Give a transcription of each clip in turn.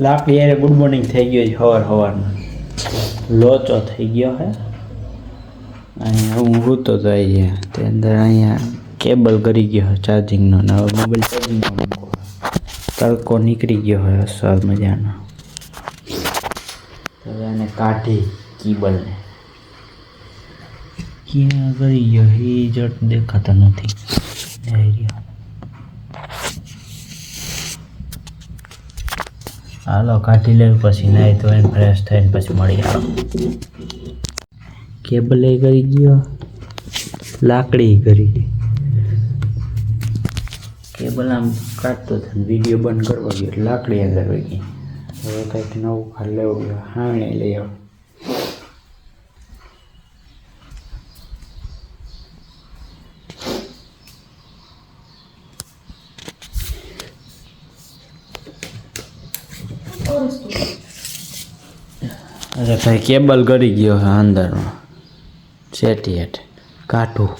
લાકડી યાર good morning થઈ ગયો છે સવારમાં લોચો થઈ ગયો હે અહીંયા હું સૂતો તો અહીંયા તે અંદર અહીંયા કેબલ કરી ગયો ચાર્જિંગનો ને હવે મોબાઈલ ચાર્જિંગમાં મૂકો તડકો નીકળી ગયો હોય અસર મજાનો હવે એને કાઢી કેબલને ક્યાં કરી ગયો એ જટ દેખાતા નથી હાલો કાઢી લેવું પછી નાઈ તો એને ફ્રેશ થઈને પછી મળી આવો કેબલ એ કરી ગયો લાકડી કરી ગઈ કેબલ આમ કાઢતો હતો વિડીયો બંધ કરવા ગયો એટલે લાકડી અંદર વહી ગઈ હવે કંઈક નવું ખાલ લેવું ગયો હાણે લઈ આવો અરે ભાઈ કેબલ કરી ગયો છે અંદરનો સેટી હેઠ કાઢું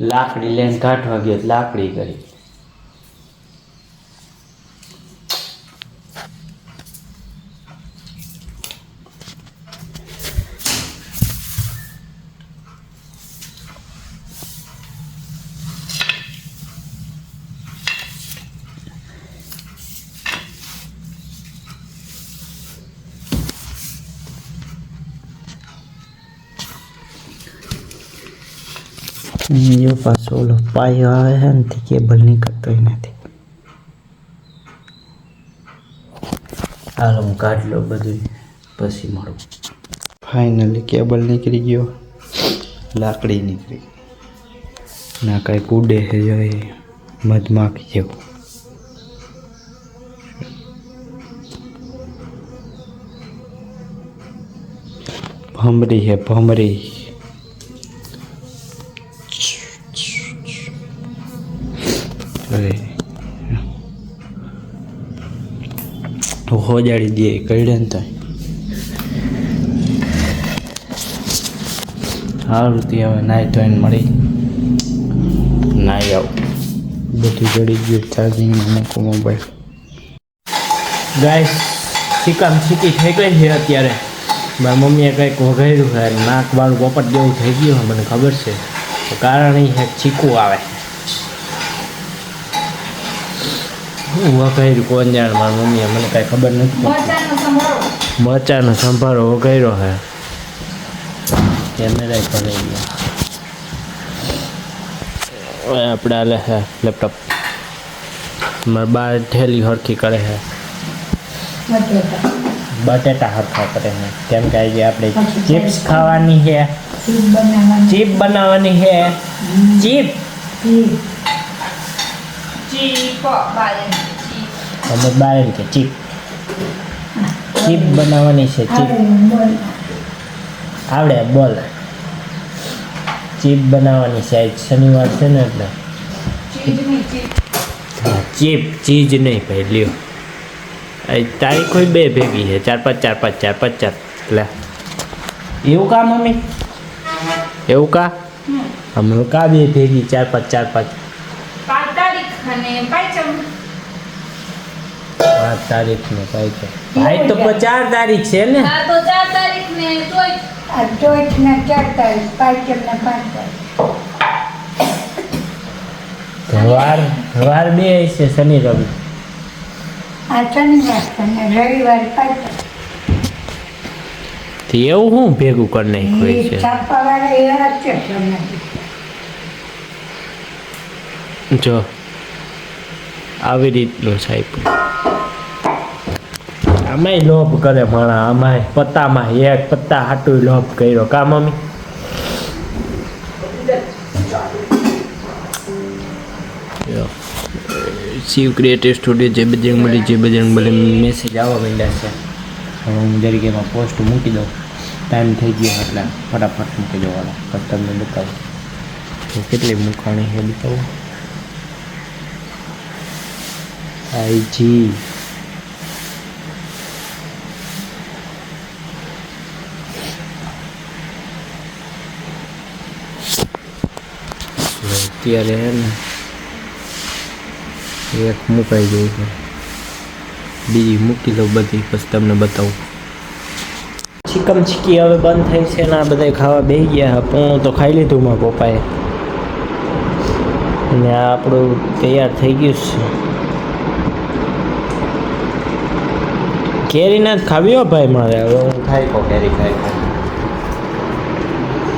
લાકડી લઈને કાઢવા ગયો લાકડી કરી જો પાછો ઓલો પાયો આવે છે ને તે કેબલ નીકળતો નથી હાલો હું કાઢ લો બધું પછી મળું ફાઇનલી કેબલ નીકળી ગયો લાકડી નીકળી ના કાંઈક ઉડે છે જો એ મધમાખી જેવું ભમરી છે ભમરી હોજાડી દે કઈડે ને તો સારું ત્યાં હવે નાઈ તો એને મળી નાઈ આવું બધું જડી ગયું ચાર્જિંગમાં મૂકું મોબાઈલ ગાઈસ ચીકામ ચીકી થઈ ગઈ છે અત્યારે મારી મમ્મીએ કંઈક વઘાર્યું છે નાક વાળું પોપટ જેવું થઈ ગયું મને ખબર છે કારણ એ છે ચીકું આવે વઘાર્યું કોણ જાણ મારી મમ્મીએ મને કાંઈ ખબર નથી મરચાનો સંભારો વઘાર્યો છે કેમેરા ભરાઈ ગયા હવે આપણે હાલે છે લેપટોપ મારા બાર ઠેલી હરખી કરે છે બટેટા હરખા કરે છે કેમ કે આજે આપણે ચિપ્સ ખાવાની છે ચીપ બનાવવાની છે ચીપ અમે બારેલ કે ચીપ ચીપ બનાવવાની છે ચીપ આવડે બોલ ચીપ બનાવવાની છે આજ શનિવાર છે ને એટલે ચીપ ચીજ નહીં ભાઈ લ્યો તારીખ કોઈ બે ભેગી છે 4 5 એટલે એવું કા મમ્મી એવું કા અમે કા બે ભેગી 4 5 5 તારીખ ને ભાઈ તો 4 તારીખ છે ને તો 4 તારીખ ને ચોઈઠ ને 4 તારીખ પાંચમ ને 5 તારીખ વાર બે છે શનિ રવિ આ શનિવાર અને રવિવાર 5 એવું હું ભેગું કરી નાખ્યું છે છાપાવાળા એવા છે જો આવી રીતનું સાહેબ આમાંય લોભ કરે માણા આમાંય પત્તામાં એક પત્તા હાટું લોભ કર્યો કા મમ્મી શિવ ક્રિએટિવ સ્ટુડિયો જે બજરંગબલી મેસેજ આવવા માંડ્યા છે હું જરીક એમાં પોસ્ટ મૂકી દઉં ટાઈમ થઈ ગયો એટલે ફટાફટ મૂકી દેવાનો તમને બતાવું કેટલી મૂકાણી છે બતાવું આઈજી અત્યારે હે ને એક મુકાઈ ગઈ છે બીજી મૂકી દઉં બધી પછી તમને બતાવું. ચિકન ચીકી હવે બંધ થઈ છે ને આ બધા ખાવા બેસી ગયા. પૂણું તો ખાઈ લીધું મારા પપ્પાએ અને આ આપણું તૈયાર થઈ ગયું છે. કેરી ના જ ખાવી હો ભાઈ મારે. હવે હું ખાઈ કહું કેરી ખાઈ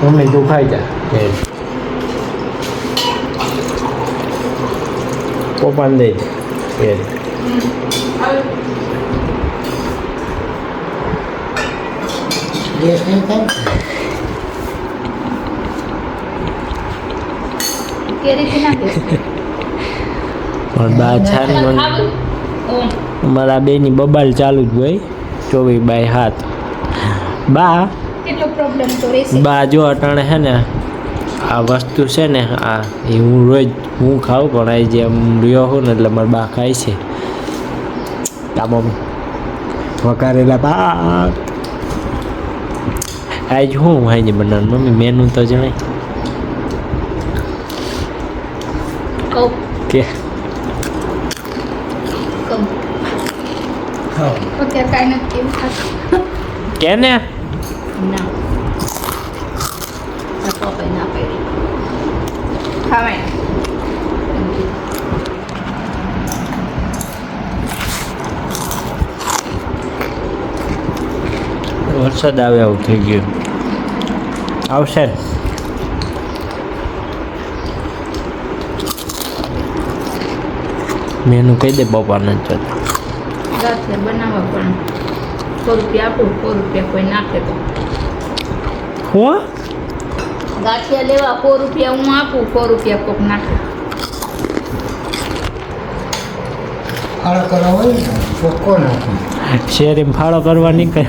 મમ્મી તું ખાઈ જા કેરી. પપ્પાને દઈ દે કેરી. પણ બા છાન મારા બેની બબાલ ચાલુ જ હોય 24/7. બા બા જો અટાણે છે ને આ વસ્તુ છે ને આ એ હું રોજ હું ખાઉં પણ આ જે આમ રહ્યો હોઉં ને એટલે મારા બા ખાય છે. મમ્મી વઘારેલા ભાત આજ હું હાઈ બનાવવાનું મમ્મી મેનુ તો જણાય કે કેને વરસાદ આવે આવું થઈ ગયું. આવશે મેનુ કહી દે પપ્પાને જ બનાવવા પણ 100 રૂપિયા આપું 100 રૂપિયા કોઈ નાખે તો હું ગાંઠિયા લેવા 100 રૂપિયા હું આપું 100 રૂપિયા કોક નાખે. ફાળો કરવા હોય ને ચોખ્ખો નાખો. શેરીમાં ફાળો કરવા નીકળે.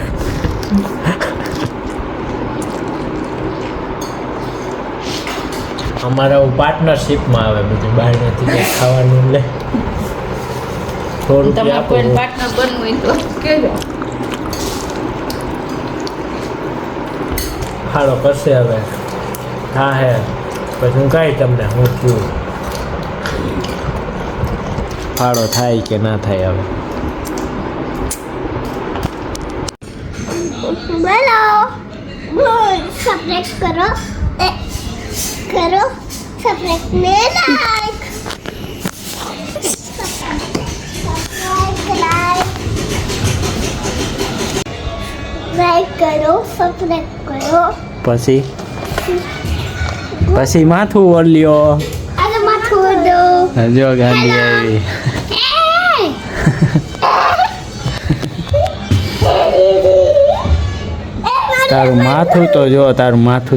અમારા પાર્ટનરશિપમાં આવે બધું બહાર નથી કંઈ ખાવાનું લે. તમારે કોઈ પાર્ટનર બનવું હોય તો કહેજો. ફાળો કરશે હવે. હા હે પછી હું કાંઈ તમને હું થયું ફાળો થાય કે ના થાય હવે. બોલો સબસ્ક્રાઇબ કરો સબસ્ક્રાઇબ ને લાઈક લાઈક કરો સબસ્ક્રાઇબ કરો પછી માથું ઓળ્યો. અરે માથું દો જો ગાંધી આવી. તારું માથું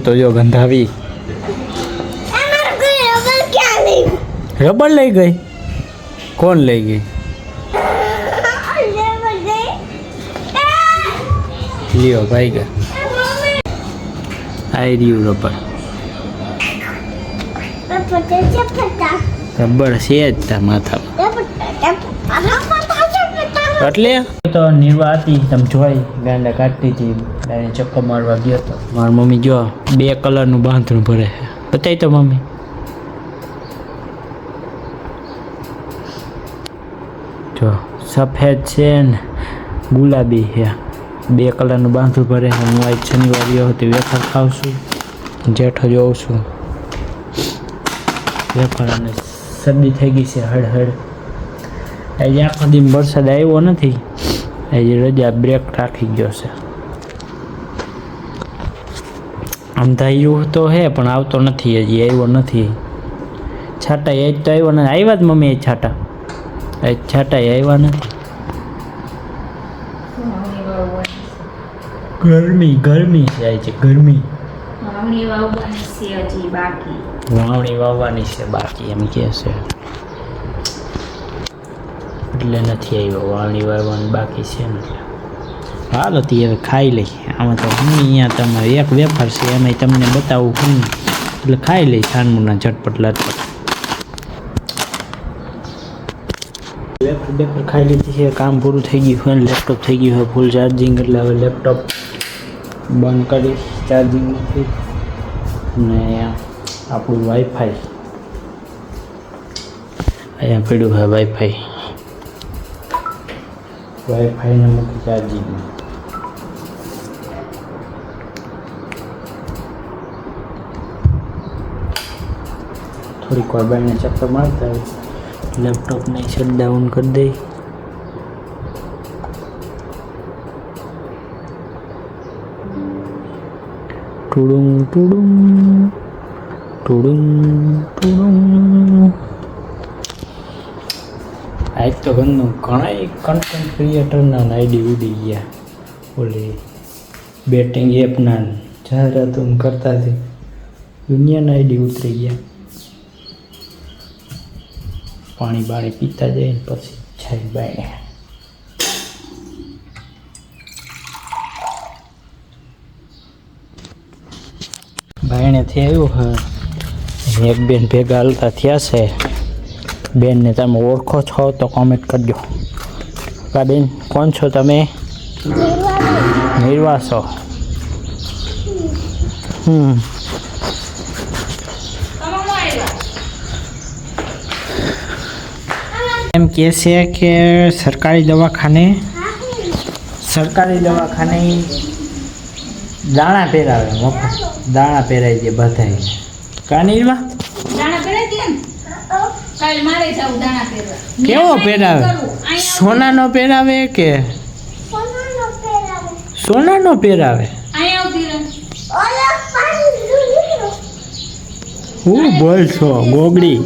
તો જો ગંધાવી. રબર લઈ ગઈ. કોણ લઈ ગઈ? લ્યો ભાઈ ગયા. આઈ રહ્યું રબર. રબર છે જ તાર માથામાં. એટલે તો નિર્વા હતી તમે જોઈ ગાંડા કાઢતી હતી એને ચક્કો મારવા ગયો હતો. મારી મમ્મી જો 2 કલરનું બાંધણું ભરે છે. બતાવી તો મમ્મી. જો સફેદ છે ને ગુલાબી છે. 2 કલરનું બાંધણું ભરે છે. હું આજ શનિવાર ગયો હતી વેફર ખાઉં છું. જેઠો જોઉં છું વેફર અને શરદી થઈ ગઈ છે હળ. આજે આખો દિન વરસાદ આવ્યો નથી. આજે રજા બ્રેક રાખી ગયો છે. અંધાયું તો હે પણ આવતો નથી. હજી આવ્યો નથી. છાટા એ જ તો આવ્યો નથી. આવ્યા જ મમ્મી એ છાટા આવ્યા નથી. ગરમી છે આજે ગરમી. વાવણી વાવવાની છે હજી બાકી. વાવણી વાવવાની છે બાકી એમ કે છે એટલે નથી આવ્યો. વાવણી વાવવાની બાકી છે ને હાલ હતી હવે ખાઈ લઈ. આમાં તો હું અહીંયા તમારે એક વેફર છે એમાંય તમને બતાવું હું એટલે ખાઈ લઈ છાનમુના ઝટપટ લટપટ. વેફર ખાઈ લીધી છે. કામ પૂરું થઈ ગયું હોય ને લેપટોપ થઈ ગયું હોય ફૂલ ચાર્જિંગ એટલે હવે લેપટોપ બંધ કરી ચાર્જિંગ મૂકી ને આપણું વાઈફાઈ અહીંયા પડ્યું છે. વાઈફાઈ વાઈફાઈને મૂકી ચાર્જિંગમાં. થોડીક વાર બાઈને ચક્કર મારતા હોય લેપટોપને શટડાઉન કરી દઈ. ટુડું ટુડું ટુડું ટુડું. આજ તો ઘણું ઘણા કન્ટેન્ટ ક્રિએટરના આઈડી ઉડી ગયા. ઓલી બેટિંગ એપના જાહેરાતો કરતા હતી, દુનિયાના આઈડી ઉતરી ગયા. પાણી બાણી પીતા જાય ને પછી છાઈ બાઈને બાયણેથી આવ્યું હા. એક બેન ભેગા હાલતા થયા છે. બેનને તમે ઓળખો છો તો કોમેન્ટ કરજો. કા બેન કોણ છો તમે? નિર્વા છો. એમ કહે છે કે સરકારી દવાખાને દાણા પહેરાવે, મફત દાણા પહેરાવી દે બધાય. કા નિર્વા? દાણા પહેરાઈ દે ને કાલ મારે જાવ દાણા પહેરવા. કેવો પહેરાવે? સોનાનો પહેરાવે કે સોનાનો પહેરાવે? અહીંયા આવતી રહે. હું બોલ છો ગોગડી?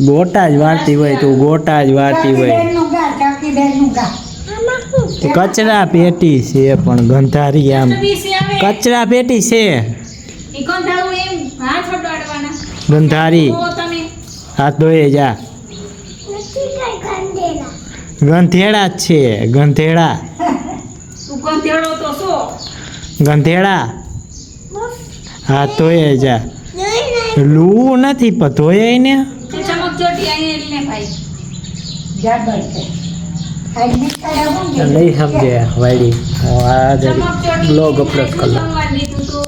ગોટા જ વાળતી હોય તું, ગોટા જ વાળતી હોય. કચરા પેટી છે પણ ગંધારી આમ કચરા પેટી છે. ઈ ગંધારું એમ હાથ અડાડવાના. ગંધારી તો તમે હાથ ધોઈ જા. ગંધેડા જ છે, ગંધેડા. તું ગંધેડો તો છો. ગંધેડા હાથ ધોઈ જા. લૂ નથી પણ ધોઈ ને તે ચમક ચોટી અહીંયા એટલે ભાઈ નહીં સમજે વાડી. આ ચમક ચોટી બ્લોગ અપલોડ કર જમવા દીધું તો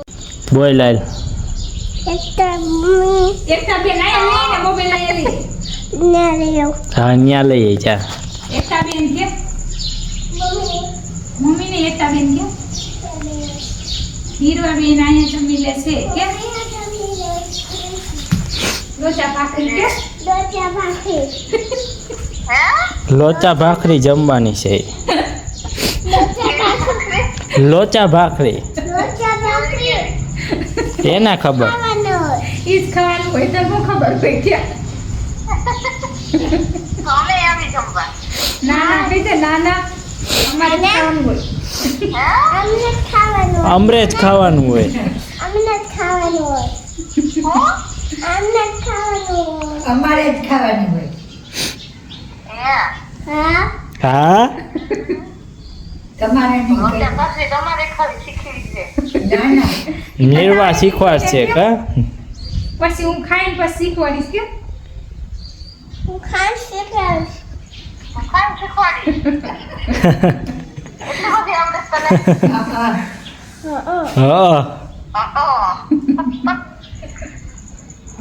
બોય લાલ. એકતા બેન આયા લઈને મોબાઈલ આયા લે. હા ન્યા લઈ જા. એકતા બેન કે મમ્મી ને એકતા બેન કે હીરવા બેન આયા જમી લે છે કે લોચા ભાખરી કે લોચા ભાખરી જમવાની છે. લોચા ભાખરી એના ખબર. ઈ જ ખાવાનું હોય તો શું ખબર હોય કે નાના કીધે નાના અમારે ખાવાનું હોય. અમરે જ ખાવાનું હોય. અમારે જ ખાવાની હોય. હા તમારે નહીં ના ના નિર્વા શીખવાડશે કા? પછી હું ખાઈને પછી શીખવાડીશ કે હા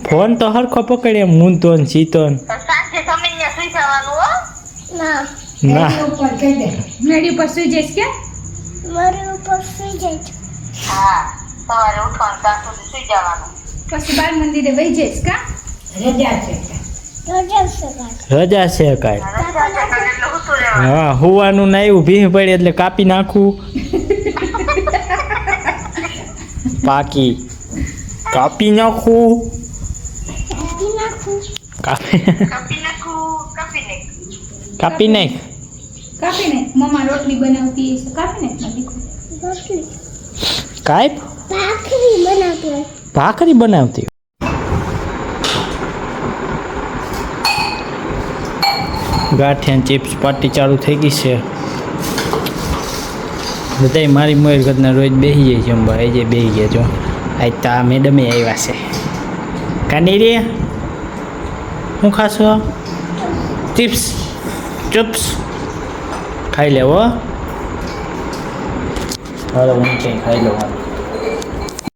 ફોન તો હરખો પકડે મૂંધો ને સીતો ને. ના એની ઉપર કહી દે. મેડી પર સુઈ જઈશ કે પછી બાળ મંદિરે વહી જઈશ કા રજા છે રજા છે કાંઈ? હા હોવાનું ના આવ્યું ભીહ પડે એટલે કાપી નાખું. પાકી કાપી નાખું. કાપી કાપી નાખ. કાપી ને મમ્મા રોટલી બનાવતી હશે કાપી ને કાંઈ ભાખરી બનાવતી. ગાંઠિયા ચિપ્સ પાર્ટી ચાલુ થઈ ગઈ છે. બધાય મારી મોર ઘરના રોજ બેસી જાય જમવા. એ જે બેસી ગયા જો. આજ તો આ મેડમે આવ્યા છે. કાંડી રે શું ખાશો? ચિપ્સ ચિપ્સ ખાઈ લેવો. હાલો હું કંઈ ખાઈ લઉં.